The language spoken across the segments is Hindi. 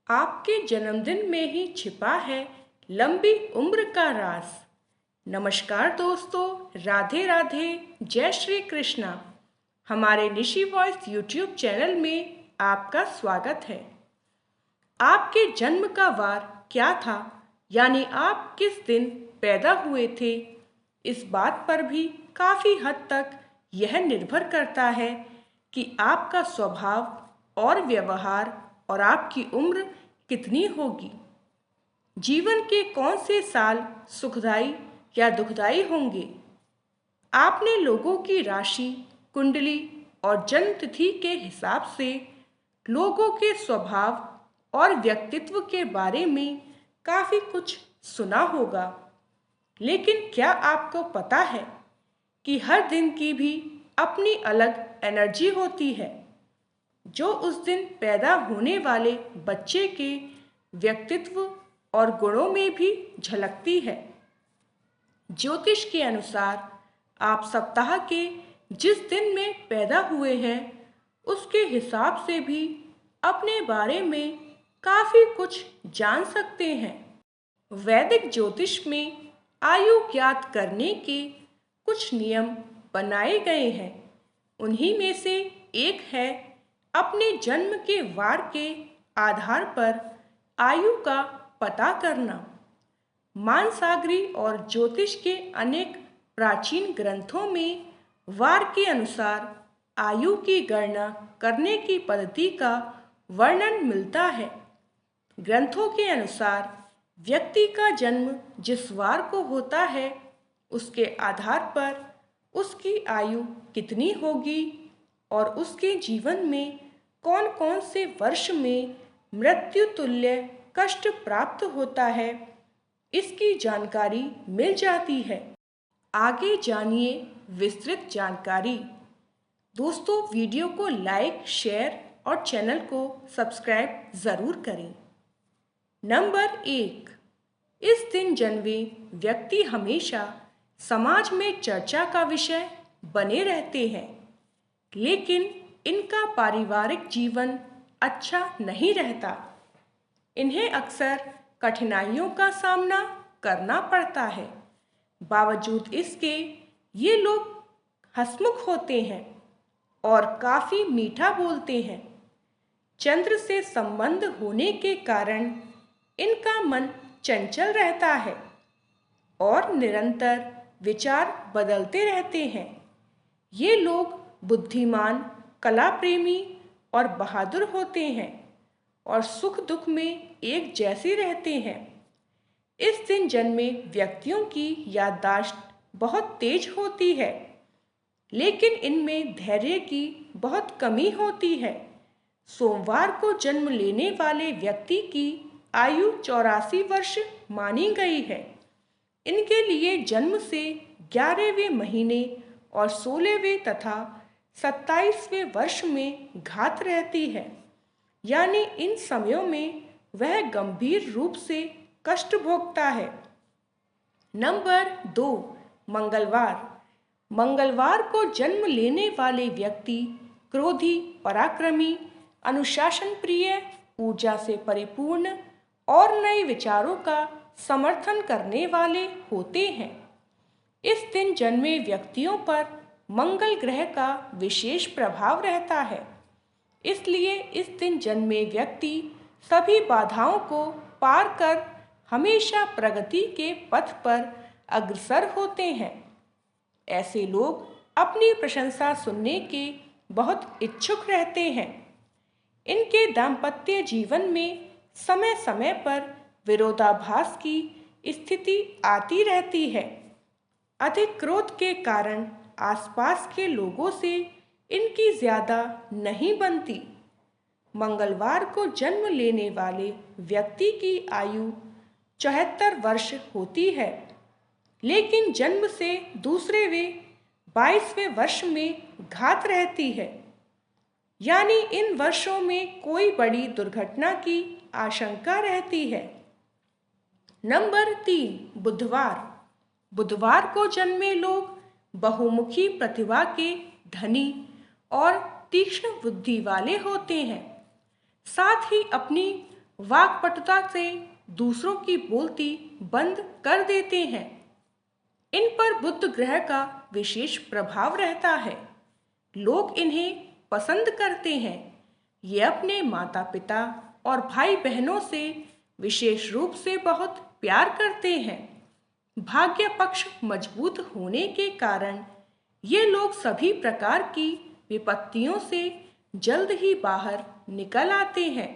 आपके जन्मदिन में ही छिपा है लंबी उम्र का राज। नमस्कार दोस्तों, राधे राधे, जय श्री कृष्णा। हमारे निशी वॉइस यूट्यूब चैनल में आपका स्वागत है। आपके जन्म का वार क्या था, यानी आप किस दिन पैदा हुए थे, इस बात पर भी काफ़ी हद तक यह निर्भर करता है कि आपका स्वभाव और व्यवहार और आपकी उम्र कितनी होगी। जीवन के कौन से साल सुखदाई या दुखदाई होंगे, आपने लोगों की राशि, कुंडली और जन्म तिथि के हिसाब से लोगों के स्वभाव और व्यक्तित्व के बारे में काफ़ी कुछ सुना होगा। लेकिन क्या आपको पता है कि हर दिन की भी अपनी अलग एनर्जी होती है, जो उस दिन पैदा होने वाले बच्चे के व्यक्तित्व और गुणों में भी झलकती है। ज्योतिष के अनुसार आप सप्ताह के जिस दिन में पैदा हुए हैं, उसके हिसाब से भी अपने बारे में काफ़ी कुछ जान सकते हैं। वैदिक ज्योतिष में आयु ज्ञात करने के कुछ नियम बनाए गए हैं। उन्हीं में से एक है अपने जन्म के वार के आधार पर आयु का पता करना। मानसागरी और ज्योतिष के अनेक प्राचीन ग्रंथों में वार के अनुसार आयु की गणना करने की पद्धति का वर्णन मिलता है। ग्रंथों के अनुसार व्यक्ति का जन्म जिस वार को होता है, उसके आधार पर उसकी आयु कितनी होगी और उसके जीवन में कौन कौन से वर्ष में मृत्यु तुल्य कष्ट प्राप्त होता है, इसकी जानकारी मिल जाती है। आगे जानिए विस्तृत जानकारी। दोस्तों, वीडियो को लाइक, शेयर और चैनल को सब्सक्राइब ज़रूर करें। नंबर 1, इस दिन जन्मे व्यक्ति हमेशा समाज में चर्चा का विषय बने रहते हैं, लेकिन इनका पारिवारिक जीवन अच्छा नहीं रहता। इन्हें अक्सर कठिनाइयों का सामना करना पड़ता है। बावजूद इसके ये लोग हंसमुख होते हैं और काफ़ी मीठा बोलते हैं। चंद्र से संबंध होने के कारण इनका मन चंचल रहता है और निरंतर विचार बदलते रहते हैं। ये लोग बुद्धिमान, कला प्रेमी और बहादुर होते हैं और सुख दुख में एक जैसे रहते हैं। इस दिन जन्मे व्यक्तियों की याददाश्त बहुत तेज होती है, लेकिन इनमें धैर्य की बहुत कमी होती है। सोमवार को जन्म लेने वाले व्यक्ति की आयु 84 वर्ष मानी गई है। इनके लिए जन्म से 11वें महीने और 16वें तथा 27वें वर्ष में घात रहती है, यानी इन समयों में वह गंभीर रूप से कष्ट भोगता है। नंबर 2, मंगलवार। मंगलवार को जन्म लेने वाले व्यक्ति क्रोधी, पराक्रमी, अनुशासन प्रिय, ऊर्जा से परिपूर्ण और नए विचारों का समर्थन करने वाले होते हैं। इस दिन जन्मे व्यक्तियों पर मंगल ग्रह का विशेष प्रभाव रहता है, इसलिए इस दिन जन्मे व्यक्ति सभी बाधाओं को पार कर हमेशा प्रगति के पथ पर अग्रसर होते हैं। ऐसे लोग अपनी प्रशंसा सुनने के बहुत इच्छुक रहते हैं। इनके दाम्पत्य जीवन में समय समय पर विरोधाभास की स्थिति आती रहती है। अधिक क्रोध के कारण आसपास के लोगों से इनकी ज़्यादा नहीं बनती। मंगलवार को जन्म लेने वाले व्यक्ति की आयु 74 वर्ष होती है, लेकिन जन्म से दूसरे वे 22वें वर्ष में घात रहती है, यानी इन वर्षों में कोई बड़ी दुर्घटना की आशंका रहती है। नंबर 3, बुधवार। बुधवार को जन्मे लोग बहुमुखी प्रतिभा के धनी और तीक्ष्ण बुद्धि वाले होते हैं। साथ ही अपनी वाक्पटुता से दूसरों की बोलती बंद कर देते हैं। इन पर बुध ग्रह का विशेष प्रभाव रहता है। लोग इन्हें पसंद करते हैं। ये अपने माता पिता और भाई बहनों से विशेष रूप से बहुत प्यार करते हैं। भाग्य पक्ष मजबूत होने के कारण ये लोग सभी प्रकार की विपत्तियों से जल्द ही बाहर निकल आते हैं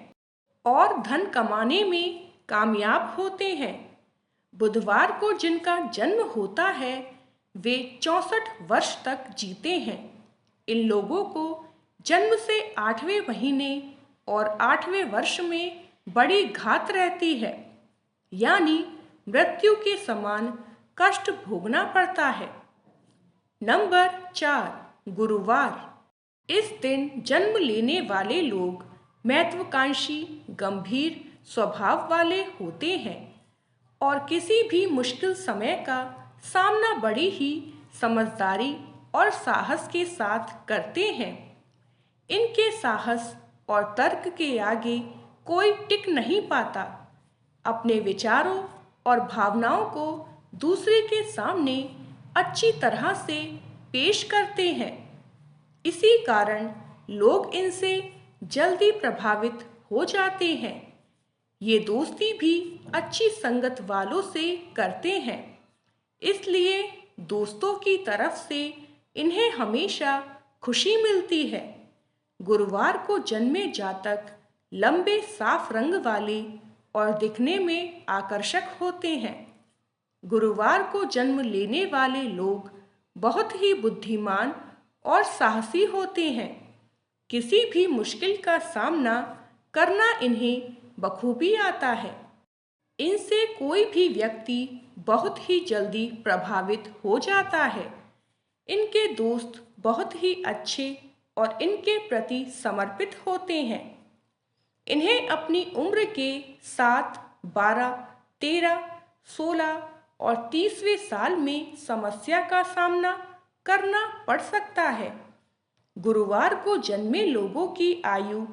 और धन कमाने में कामयाब होते हैं। बुधवार को जिनका जन्म होता है वे 64 वर्ष तक जीते हैं। इन लोगों को जन्म से 8वें महीने और 8वें वर्ष में बड़ी घात रहती है, यानी मृत्यु के समान कष्ट भोगना पड़ता है। नंबर 4, गुरुवार। इस दिन जन्म लेने वाले लोग महत्वाकांक्षी, गंभीर स्वभाव वाले होते हैं और किसी भी मुश्किल समय का सामना बड़ी ही समझदारी और साहस के साथ करते हैं। इनके साहस और तर्क के आगे कोई टिक नहीं पाता। अपने विचारों और भावनाओं को दूसरे के सामने अच्छी तरह से पेश करते हैं। इसी कारण लोग इनसे जल्दी प्रभावित हो जाते हैं। ये दोस्ती भी अच्छी संगत वालों से करते हैं, इसलिए दोस्तों की तरफ से इन्हें हमेशा खुशी मिलती है। गुरुवार को जन्मे जातक लंबे साफ रंग वाले और दिखने में आकर्षक होते हैं। गुरुवार को जन्म लेने वाले लोग बहुत ही बुद्धिमान और साहसी होते हैं। किसी भी मुश्किल का सामना करना इन्हें बखूबी आता है। इनसे कोई भी व्यक्ति बहुत ही जल्दी प्रभावित हो जाता है। इनके दोस्त बहुत ही अच्छे और इनके प्रति समर्पित होते हैं। इन्हें अपनी उम्र के 7, 12, 13, 16 और 30वें साल में समस्या का सामना करना पड़ सकता है। गुरुवार को जन्मे लोगों की आयु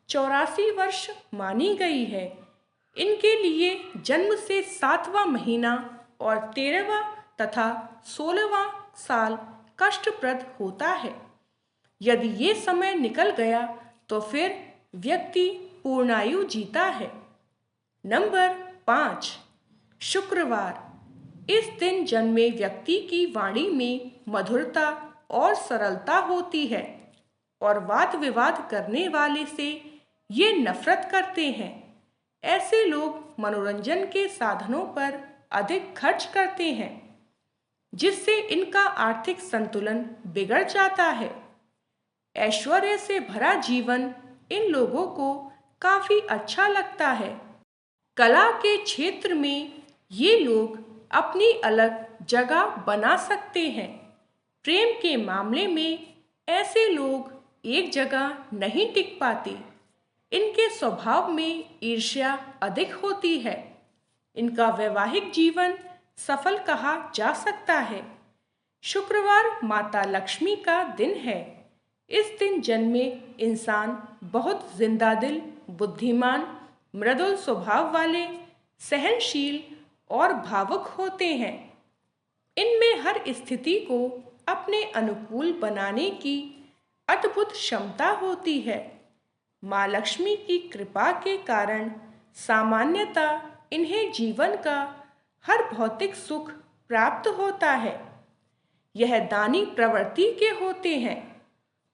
84 वर्ष मानी गई है। इनके लिए जन्म से 7वां महीना और 13वां तथा 16वां साल कष्टप्रद होता है। यदि ये समय निकल गया तो फिर व्यक्ति पूर्णायु जीता है। नंबर 5, शुक्रवार। इस दिन जन्मे व्यक्ति की वाणी में मधुरता और सरलता होती है और वाद विवाद करने वाले से ये नफरत करते हैं। ऐसे लोग मनोरंजन के साधनों पर अधिक खर्च करते हैं, जिससे इनका आर्थिक संतुलन बिगड़ जाता है। ऐश्वर्य से भरा जीवन इन लोगों को काफी अच्छा लगता है। कला के क्षेत्र में ये लोग अपनी अलग जगह बना सकते हैं। प्रेम के मामले में ऐसे लोग एक जगह नहीं टिक पाते। इनके स्वभाव में ईर्ष्या अधिक होती है। इनका वैवाहिक जीवन सफल कहा जा सकता है। शुक्रवार माता लक्ष्मी का दिन है। इस दिन जन्मे इंसान बहुत जिंदादिल, बुद्धिमान, मृदुल स्वभाव वाले, सहनशील और भावुक होते हैं। इनमें हर स्थिति को अपने अनुकूल बनाने की अद्भुत क्षमता होती है। माँ लक्ष्मी की कृपा के कारण सामान्यतः इन्हें जीवन का हर भौतिक सुख प्राप्त होता है। यह दानी प्रवृत्ति के होते हैं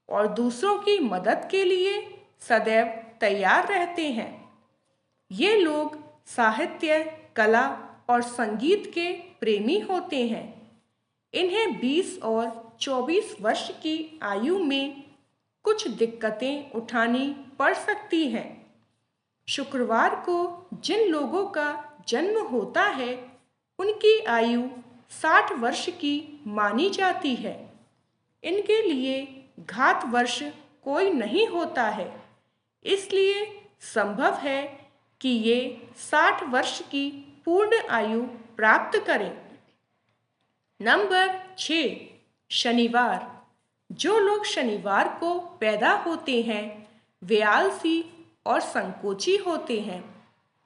और दूसरों की मदद के लिए सदैव तैयार रहते हैं। ये लोग साहित्य, कला और संगीत के प्रेमी होते हैं। इन्हें 20 और 24 वर्ष की आयु में कुछ दिक्कतें उठानी पड़ सकती हैं। शुक्रवार को जिन लोगों का जन्म होता है उनकी आयु 60 वर्ष की मानी जाती है। इनके लिए घात वर्ष कोई नहीं होता है, इसलिए संभव है कि ये 60 वर्ष की पूर्ण आयु प्राप्त करें। नंबर 6, शनिवार। जो लोग शनिवार को पैदा होते हैं वे आलसी और संकोची होते हैं।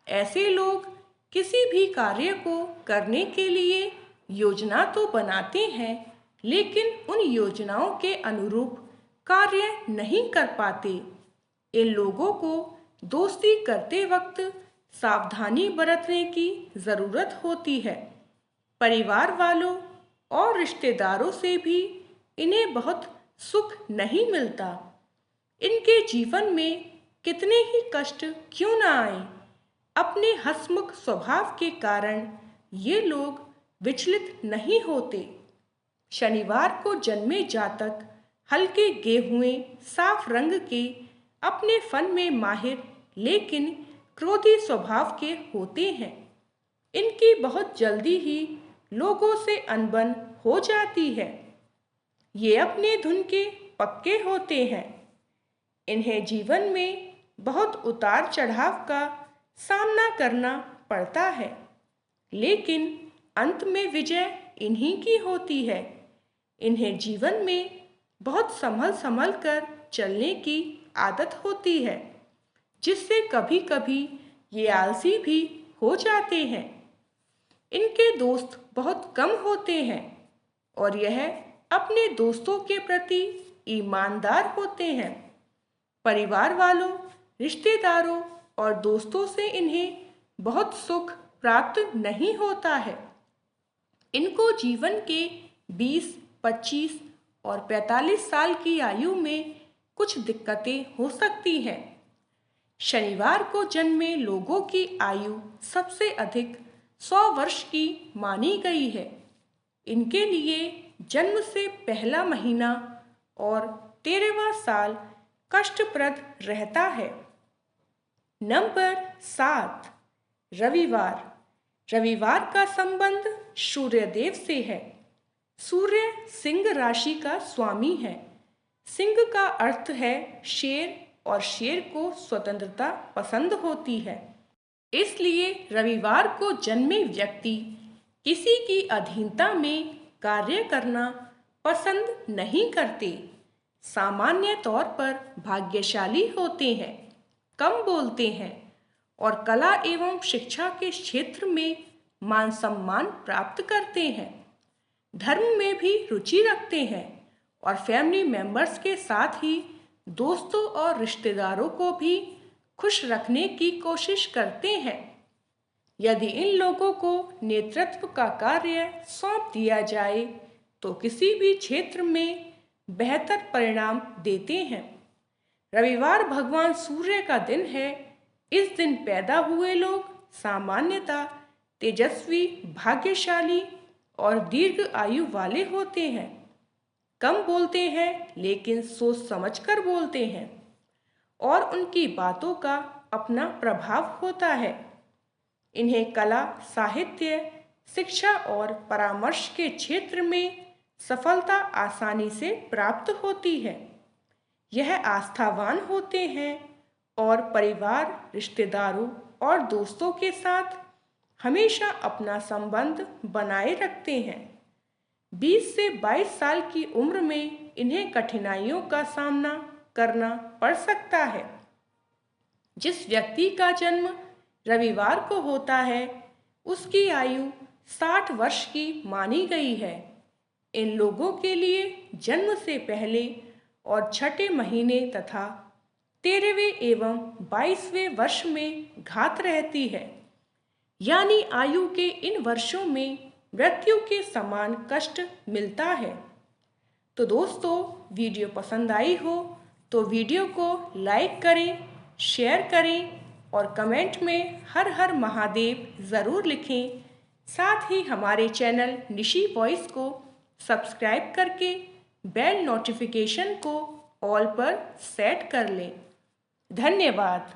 ऐसे लोग किसी भी कार्य को करने के लिए योजना तो बनाते हैं, लेकिन उन योजनाओं के अनुरूप कार्य नहीं कर पाते। इन लोगों को दोस्ती करते वक्त सावधानी बरतने की ज़रूरत होती है। परिवार वालों और रिश्तेदारों से भी इन्हें बहुत सुख नहीं मिलता। इनके जीवन में कितने ही कष्ट क्यों ना आए, अपने हंसमुख स्वभाव के कारण ये लोग विचलित नहीं होते। शनिवार को जन्मे जातक हल्के गेहुए साफ रंग के, अपने फन में माहिर लेकिन क्रोधी स्वभाव के होते हैं। इनकी बहुत जल्दी ही लोगों से अनबन हो जाती है। ये अपने धुन के पक्के होते हैं। इन्हें जीवन में बहुत उतार चढ़ाव का सामना करना पड़ता है, लेकिन अंत में विजय इन्हीं की होती है। इन्हें जीवन में बहुत संभल कर चलने की आदत होती है, जिससे कभी कभी ये आलसी भी हो जाते हैं। इनके दोस्त बहुत कम होते हैं और यह अपने दोस्तों के प्रति ईमानदार होते हैं। परिवार वालों, रिश्तेदारों और दोस्तों से इन्हें बहुत सुख प्राप्त नहीं होता है। इनको जीवन के 20, 25 और 45 साल की आयु में कुछ दिक्कतें हो सकती हैं। शनिवार को जन्मे लोगों की आयु सबसे अधिक 100 वर्ष की मानी गई है। इनके लिए जन्म से पहला महीना और 13वां साल कष्टप्रद रहता है। नंबर 7, रविवार। रविवार का संबंध सूर्यदेव से है। सूर्य सिंह राशि का स्वामी है। सिंह का अर्थ है शेर और शेर को स्वतंत्रता पसंद होती है। इसलिए रविवार को जन्मे व्यक्ति किसी की अधीनता में कार्य करना पसंद नहीं करते। सामान्य तौर पर भाग्यशाली होते हैं, कम बोलते हैं और कला एवं शिक्षा के क्षेत्र में मान सम्मान प्राप्त करते हैं। धर्म में भी रुचि रखते हैं और फैमिली मेंबर्स के साथ ही दोस्तों और रिश्तेदारों को भी खुश रखने की कोशिश करते हैं। यदि इन लोगों को नेतृत्व का कार्य सौंप दिया जाए तो किसी भी क्षेत्र में बेहतर परिणाम देते हैं। रविवार भगवान सूर्य का दिन है। इस दिन पैदा हुए लोग सामान्यतः तेजस्वी, भाग्यशाली और दीर्घ आयु वाले होते हैं। कम बोलते हैं लेकिन सोच समझकर बोलते हैं और उनकी बातों का अपना प्रभाव होता है। इन्हें कला, साहित्य, शिक्षा और परामर्श के क्षेत्र में सफलता आसानी से प्राप्त होती है। यह आस्थावान होते हैं और परिवार, रिश्तेदारों और दोस्तों के साथ हमेशा अपना संबंध बनाए रखते हैं। 20 से 22 साल की उम्र में इन्हें कठिनाइयों का सामना करना पड़ सकता है। जिस व्यक्ति का जन्म रविवार को होता है उसकी आयु 60 वर्ष की मानी गई है। इन लोगों के लिए जन्म से पहले और छठे महीने तथा 13वें एवं 22वें वर्ष में घात रहती है, यानी आयु के इन वर्षों में मृत्यु के समान कष्ट मिलता है। तो दोस्तों, वीडियो पसंद आई हो तो वीडियो को लाइक करें, शेयर करें और कमेंट में हर हर महादेव ज़रूर लिखें। साथ ही हमारे चैनल निशी वॉइस को सब्सक्राइब करके बेल नोटिफिकेशन को ऑल पर सेट कर लें। धन्यवाद।